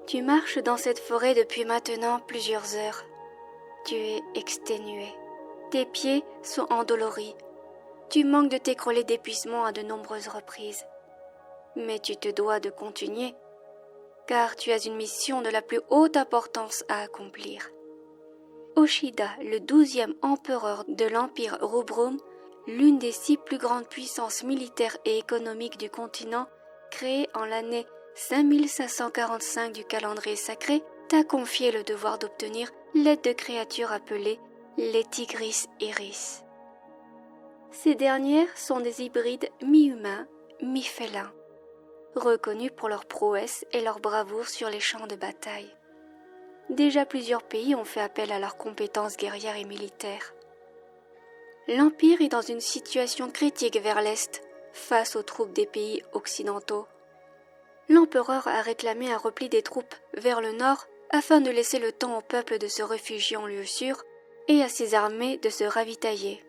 Tu marches dans cette forêt depuis maintenant plusieurs heures. Tu es exténué. Tes pieds sont endoloris. Tu manques de t'écrouler d'épuisement à de nombreuses reprises. Mais tu te dois de continuer, car tu as une mission de la plus haute importance à accomplir. Oshida, le 12e empereur de l'Empire Rubrum, l'une des 6 plus grandes puissances militaires et économiques du continent, créée en l'année 5545 du calendrier sacré, t'a confié le devoir d'obtenir l'aide de créatures appelées les Tigris Iris. Ces dernières sont des hybrides mi-humains, mi-félins, reconnus pour leur prouesse et leur bravoure sur les champs de bataille. Déjà plusieurs pays ont fait appel à leurs compétences guerrières et militaires. L'Empire est dans une situation critique vers l'Est, face aux troupes des pays occidentaux. L'empereur a réclamé un repli des troupes vers le nord afin de laisser le temps au peuple de se réfugier en lieu sûr et à ses armées de se ravitailler.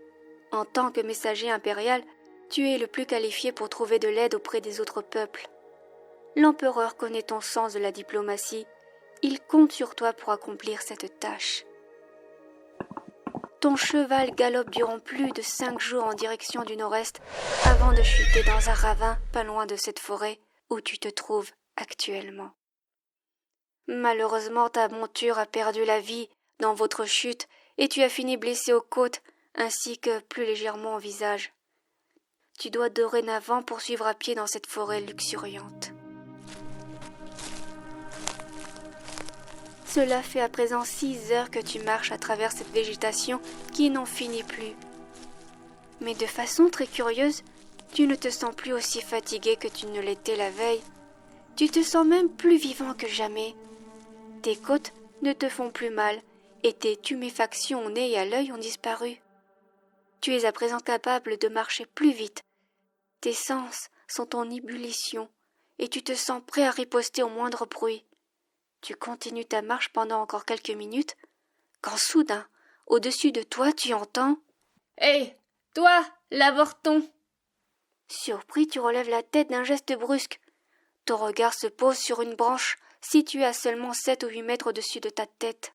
En tant que messager impérial, tu es le plus qualifié pour trouver de l'aide auprès des autres peuples. L'empereur connaît ton sens de la diplomatie. Il compte sur toi pour accomplir cette tâche. Ton cheval galope durant plus de 5 jours en direction du nord-est avant de chuter dans un ravin pas loin de cette forêt où tu te trouves actuellement. Malheureusement, ta monture a perdu la vie dans votre chute et tu as fini blessé aux côtes ainsi que plus légèrement au visage. Tu dois dorénavant poursuivre à pied dans cette forêt luxuriante. Cela fait à présent 6 heures que tu marches à travers cette végétation qui n'en finit plus. Mais de façon très curieuse, tu ne te sens plus aussi fatigué que tu ne l'étais la veille. Tu te sens même plus vivant que jamais. Tes côtes ne te font plus mal et tes tuméfactions au nez et à l'œil ont disparu. Tu es à présent capable de marcher plus vite. Tes sens sont en ébullition et tu te sens prêt à riposter au moindre bruit. Tu continues ta marche pendant encore quelques minutes, quand soudain, au-dessus de toi, tu entends « Hé, toi, l'avorton !» Surpris, tu relèves la tête d'un geste brusque. Ton regard se pose sur une branche située à seulement 7 ou 8 mètres au-dessus de ta tête.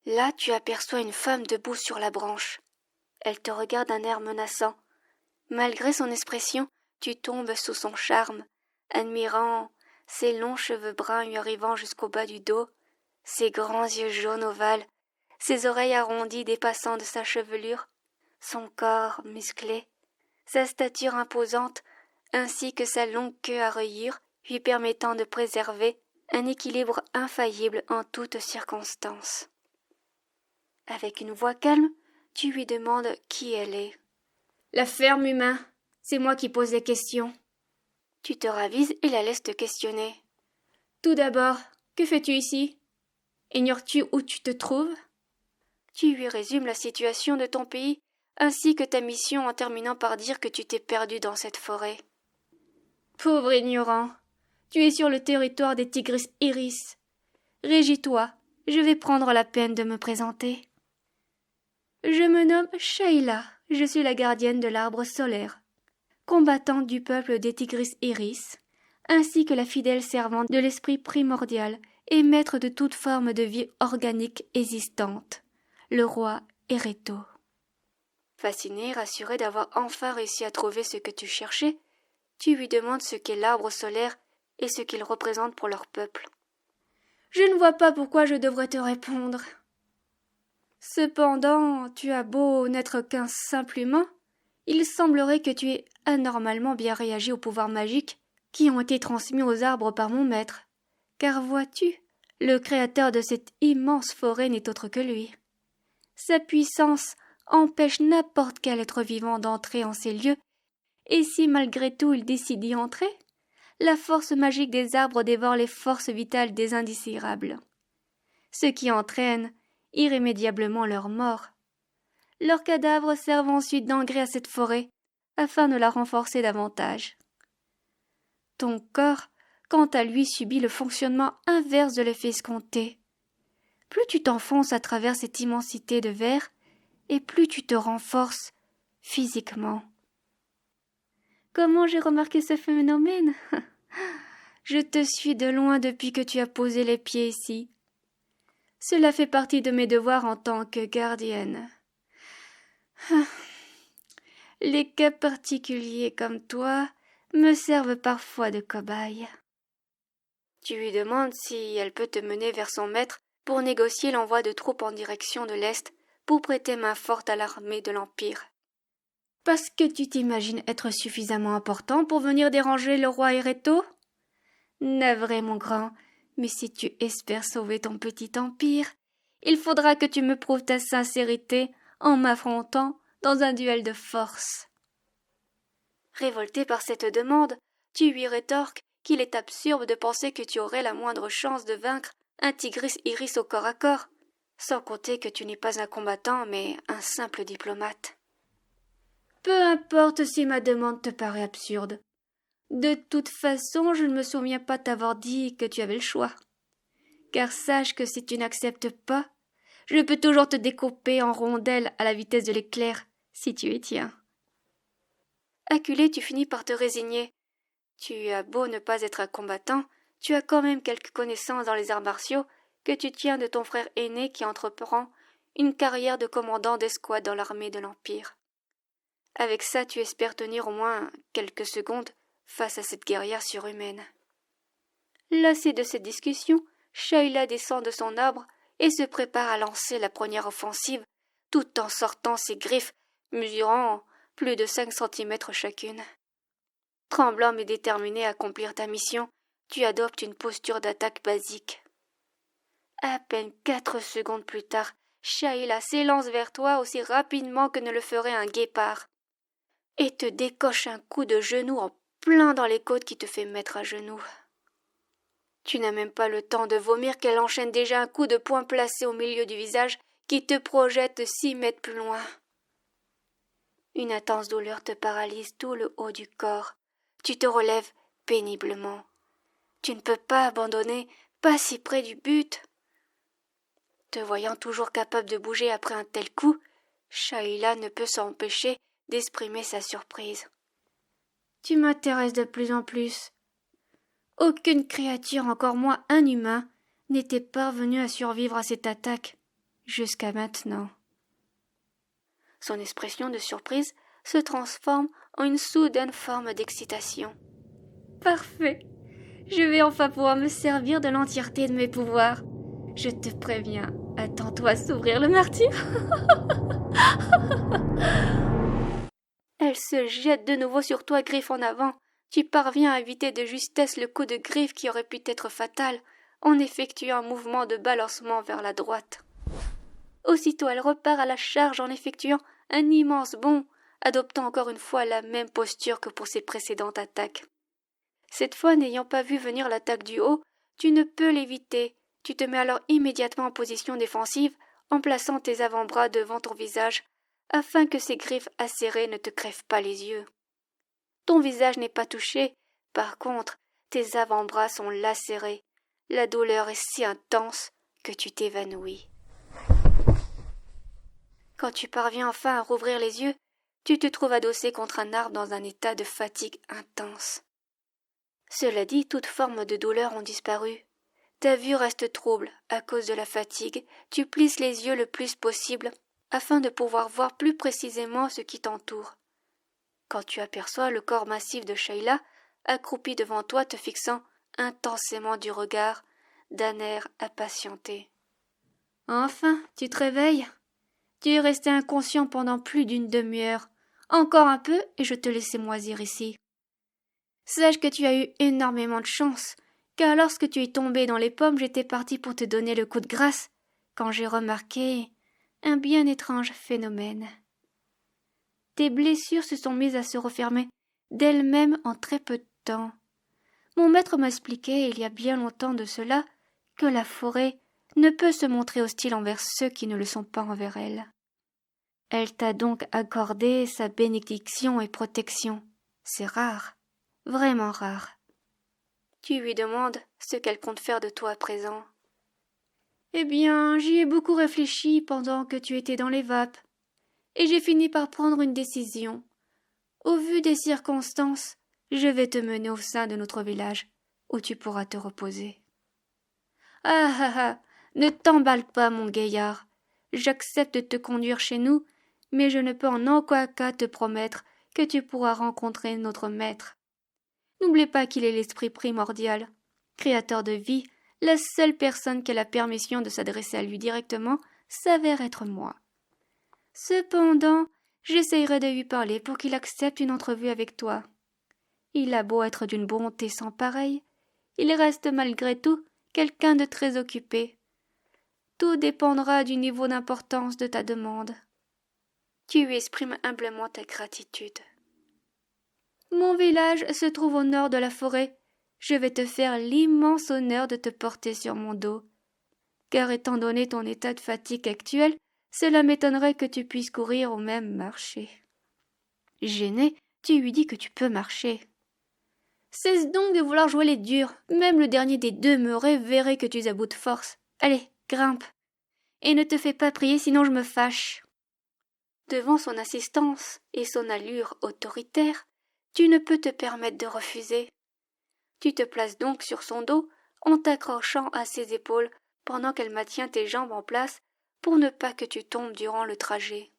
Là, tu aperçois une femme debout sur la branche. Elle te regarde d'un air menaçant. Malgré son expression, tu tombes sous son charme, admirant ses longs cheveux bruns lui arrivant jusqu'au bas du dos, ses grands yeux jaunes ovales, ses oreilles arrondies dépassant de sa chevelure, son corps musclé, sa stature imposante, ainsi que sa longue queue à rayures lui permettant de préserver un équilibre infaillible en toutes circonstances. Avec une voix calme, tu lui demandes qui elle est. « La ferme humain, c'est moi qui pose les questions. » Tu te ravises et la laisses te questionner. « Tout d'abord, que fais-tu ici? Ignores-tu où tu te trouves? » Tu lui résumes la situation de ton pays, ainsi que ta mission en terminant par dire que tu t'es perdu dans cette forêt. « Pauvre ignorant, tu es sur le territoire des Tigris Iris. Régis-toi, je vais prendre la peine de me présenter. Je me nomme Shaila, je suis la gardienne de l'arbre solaire, combattante du peuple des Tigris Iris, ainsi que la fidèle servante de l'esprit primordial et maître de toute forme de vie organique existante, le roi Ereto. » Fasciné, rassuré d'avoir enfin réussi à trouver ce que tu cherchais, tu lui demandes ce qu'est l'arbre solaire et ce qu'il représente pour leur peuple. « Je ne vois pas pourquoi je devrais te répondre. Cependant, tu as beau n'être qu'un simple humain, il semblerait que tu aies anormalement bien réagi aux pouvoirs magiques qui ont été transmis aux arbres par mon maître. Car vois-tu, le créateur de cette immense forêt n'est autre que lui. Sa puissance empêche n'importe quel être vivant d'entrer en ces lieux, et si malgré tout il décide d'y entrer, la force magique des arbres dévore les forces vitales des indésirables, ce qui entraîne irrémédiablement leur mort. Leurs cadavres servent ensuite d'engrais à cette forêt, afin de la renforcer davantage. Ton corps, quant à lui, subit le fonctionnement inverse de l'effet escompté. Plus tu t'enfonces à travers cette immensité de verre, et plus tu te renforces physiquement. Comment j'ai remarqué ce phénomène? Je te suis de loin depuis que tu as posé les pieds ici. Cela fait partie de mes devoirs en tant que gardienne. Les cas particuliers comme toi me servent parfois de cobaye. Tu lui demandes si elle peut te mener vers son maître pour négocier l'envoi de troupes en direction de l'Est pour prêter main forte à l'armée de l'Empire. Parce que tu t'imagines être suffisamment important pour venir déranger le roi Ereto? Navré, mon grand, mais si tu espères sauver ton petit empire, il faudra que tu me prouves ta sincérité en m'affrontant dans un duel de force. Révolté par cette demande, tu lui rétorques qu'il est absurde de penser que tu aurais la moindre chance de vaincre un Tigris Iris au corps à corps, sans compter que tu n'es pas un combattant mais un simple diplomate. Peu importe si ma demande te paraît absurde. De toute façon, je ne me souviens pas t'avoir dit que tu avais le choix. Car sache que si tu n'acceptes pas, je peux toujours te découper en rondelles à la vitesse de l'éclair, si tu y tiens. Acculé, tu finis par te résigner. Tu as beau ne pas être un combattant, tu as quand même quelques connaissances dans les arts martiaux que tu tiens de ton frère aîné qui entreprend une carrière de commandant d'escouade dans l'armée de l'Empire. Avec ça, tu espères tenir au moins quelques secondes face à cette guerrière surhumaine. Lassé de cette discussion, Shayla descend de son arbre et se prépare à lancer la première offensive, tout en sortant ses griffes, mesurant plus de 5 centimètres chacune. Tremblant mais déterminé à accomplir ta mission, tu adoptes une posture d'attaque basique. À peine 4 secondes plus tard, Shayla s'élance vers toi aussi rapidement que ne le ferait un guépard, et te décoche un coup de genou en plein dans les côtes qui te fait mettre à genoux. Tu n'as même pas le temps de vomir qu'elle enchaîne déjà un coup de poing placé au milieu du visage qui te projette 6 mètres plus loin. Une intense douleur te paralyse tout le haut du corps. Tu te relèves péniblement. Tu ne peux pas abandonner, pas si près du but. Te voyant toujours capable de bouger après un tel coup, Shayla ne peut s'empêcher d'exprimer sa surprise. Tu m'intéresses de plus en plus. Aucune créature, encore moins un humain, n'était parvenue à survivre à cette attaque, jusqu'à maintenant. Son expression de surprise se transforme en une soudaine forme d'excitation. Parfait. Je vais enfin pouvoir me servir de l'entièreté de mes pouvoirs. Je te préviens, attends-toi à s'ouvrir le martyre. Elle se jette de nouveau sur toi, griffe en avant. Tu parviens à éviter de justesse le coup de griffe qui aurait pu être fatal en effectuant un mouvement de balancement vers la droite. Aussitôt elle repart à la charge en effectuant un immense bond, adoptant encore une fois la même posture que pour ses précédentes attaques. Cette fois, n'ayant pas vu venir l'attaque du haut, tu ne peux l'éviter. Tu te mets alors immédiatement en position défensive en plaçant tes avant-bras devant ton visage afin que ces griffes acérées ne te crèvent pas les yeux. Ton visage n'est pas touché, par contre, tes avant-bras sont lacérés. La douleur est si intense que tu t'évanouis. Quand tu parviens enfin à rouvrir les yeux, tu te trouves adossé contre un arbre dans un état de fatigue intense. Cela dit, toute forme de douleur ont disparu. Ta vue reste trouble à cause de la fatigue. Tu plisses les yeux le plus possible afin de pouvoir voir plus précisément ce qui t'entoure. Quand tu aperçois le corps massif de Shayla, accroupi devant toi te fixant intensément du regard, d'un air impatienté. Enfin, tu te réveilles. Tu es resté inconscient pendant plus d'une demi-heure. Encore un peu et je te laissais moisir ici. Sache que tu as eu énormément de chance, car lorsque tu es tombé dans les pommes, j'étais parti pour te donner le coup de grâce, quand j'ai remarqué un bien étrange phénomène. Tes blessures se sont mises à se refermer d'elles-mêmes en très peu de temps. Mon maître m'a expliqué, il y a bien longtemps de cela, que la forêt ne peut se montrer hostile envers ceux qui ne le sont pas envers elle. Elle t'a donc accordé sa bénédiction et protection. C'est rare, vraiment rare. Tu lui demandes ce qu'elle compte faire de toi à présent. Eh bien, j'y ai beaucoup réfléchi pendant que tu étais dans les vapes, et j'ai fini par prendre une décision. Au vu des circonstances, je vais te mener au sein de notre village, où tu pourras te reposer. Ah ah ah, ne t'emballe pas, mon gaillard. J'accepte de te conduire chez nous, mais je ne peux en aucun cas te promettre que tu pourras rencontrer notre maître. N'oublie pas qu'il est l'esprit primordial, créateur de vie. La seule personne qui a la permission de s'adresser à lui directement s'avère être moi. Cependant, j'essayerai de lui parler pour qu'il accepte une entrevue avec toi. Il a beau être d'une bonté sans pareille, il reste malgré tout quelqu'un de très occupé. Tout dépendra du niveau d'importance de ta demande. Tu lui exprimes humblement ta gratitude. Mon village se trouve au nord de la forêt. Je vais te faire l'immense honneur de te porter sur mon dos. Car étant donné ton état de fatigue actuel, cela m'étonnerait que tu puisses courir ou même marcher. Gêné, tu lui dis que tu peux marcher. Cesse donc de vouloir jouer les durs. Même le dernier des deux me révérerait que tu es à bout de force. Allez, grimpe. Et ne te fais pas prier, sinon je me fâche. Devant son insistance et son allure autoritaire, tu ne peux te permettre de refuser. Tu te places donc sur son dos en t'accrochant à ses épaules pendant qu'elle maintient tes jambes en place pour ne pas que tu tombes durant le trajet.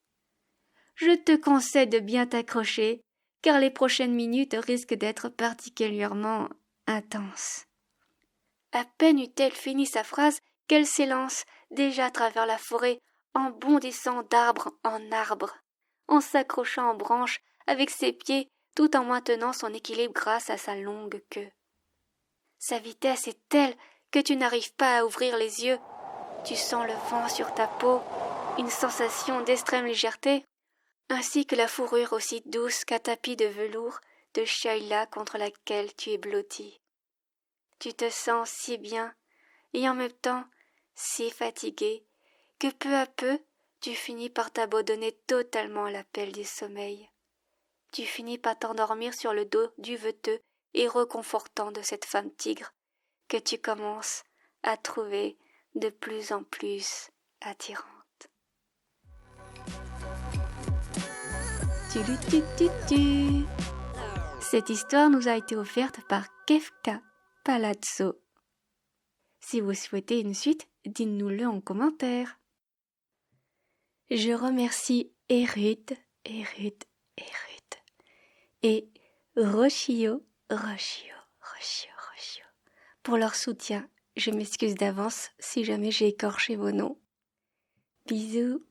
Je te conseille de bien t'accrocher, car les prochaines minutes risquent d'être particulièrement intenses. À peine eut-elle fini sa phrase qu'elle s'élance déjà à travers la forêt en bondissant d'arbre en arbre, en s'accrochant aux branches avec ses pieds tout en maintenant son équilibre grâce à sa longue queue. Sa vitesse est telle que tu n'arrives pas à ouvrir les yeux. Tu sens le vent sur ta peau, une sensation d'extrême légèreté, ainsi que la fourrure aussi douce qu'un tapis de velours de Sheila contre laquelle tu es blotti. Tu te sens si bien, et en même temps si fatigué, que peu à peu tu finis par t'abandonner totalement à l'appel du sommeil. Tu finis par t'endormir sur le dos duveteux et réconfortant de cette femme tigre que tu commences à trouver de plus en plus attirante. Cette histoire nous a été offerte par Kefka Palazzo. Si vous souhaitez une suite, dites-nous-le en commentaire. Je remercie Erut et Roshio pour leur soutien. Je m'excuse d'avance si jamais j'ai écorché vos noms. Bisous.